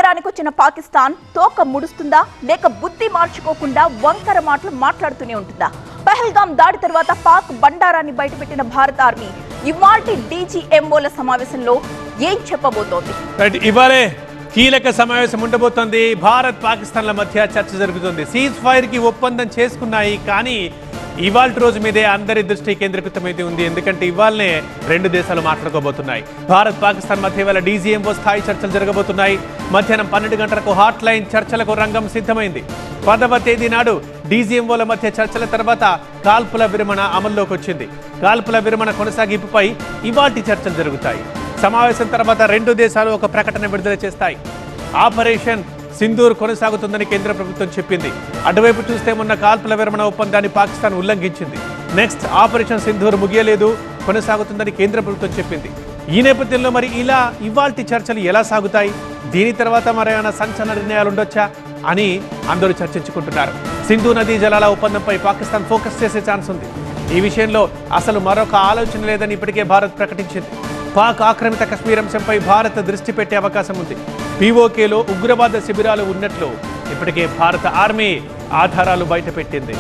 అధికారానికి వచ్చిన పాకిస్తాన్ తోక ముడుస్తుందా లేక బుద్ధి మార్చుకోకుండా వంకర మాటలు మాట్లాడుతూనే ఉంటుందా? పహల్గాం దాడి తర్వాత పాక్ బండారాన్ని బయటపెట్టిన భారత ఆర్మీ ఇవాల్టి డీజీఎంఓల సమావేశంలో ఏం చెప్పబోతోంది? ఇవాళే కీలక సమావేశం ఉండబోతోంది. భారత్ పాకిస్తాన్ల మధ్య చర్చ జరుగుతుంది. సీజ్ ఫైర్ కి ఒప్పందం చేసుకున్నాయి, కానీ ఇవాళ రోజు మీదే అందరి దృష్టి కేంద్రీకృతమైతే ఉంది. ఎందుకంటే ఇవాళనే రెండు దేశాలు మాట్లాడుకోబోతున్నాయి. భారత్ పాకిస్తాన్ మధ్య ఇవాళ డీజీఎంఓ స్థాయి చర్చలు జరగబోతున్నాయి. మధ్యాహ్నం 12 గంటలకు హాట్ లైన్ చర్చలకు రంగం సిద్ధమైంది. 10వ తేదీ నాడు డీజీఎంఓల మధ్య చర్చల తర్వాత కాల్పుల విరమణ అమల్లోకి వచ్చింది. కాల్పుల విరమణ కొనసాగింపుపై ఇవాల్టి చర్చలు జరుగుతాయి. సమావేశం తర్వాత రెండు దేశాలు ఒక ప్రకటన విడుదల చేస్తాయి. ఆపరేషన్ సింధూర్ కొనసాగుతుందని కేంద్ర ప్రభుత్వం చెప్పింది. అటువైపు చూస్తే మొన్న కాల్పుల విరమణ ఒప్పందాన్ని పాకిస్తాన్ ఉల్లంఘించింది. నెక్స్ట్ ఆపరేషన్ సింధూర్ ముగియలేదు, కొనసాగుతుందని కేంద్ర ప్రభుత్వం చెప్పింది. ఈ నేపథ్యంలో మరి ఇవాల్టి చర్చలు ఎలా సాగుతాయి? దీని తర్వాత మరేమైనా సంచలన నిర్ణయాలు ఉండొచ్చా అని అందరూ చర్చించుకుంటున్నారు. సింధు నదీ జలాల ఒప్పందంపై పాకిస్తాన్ ఫోకస్ చేసే ఛాన్స్ ఉంది. ఈ విషయంలో అసలు మరొక ఆలోచన లేదని ఇప్పటికే భారత్ ప్రకటించింది. పాక్ ఆక్రమిత కశ్మీర్ అంశంపై భారత్ దృష్టి పెట్టే అవకాశం ఉంది. పీఓకేలో ఉగ్రవాద శిబిరాలు ఉన్నట్లు ఇప్పటికే భారత ఆర్మీ ఆధారాలు బయటపెట్టింది.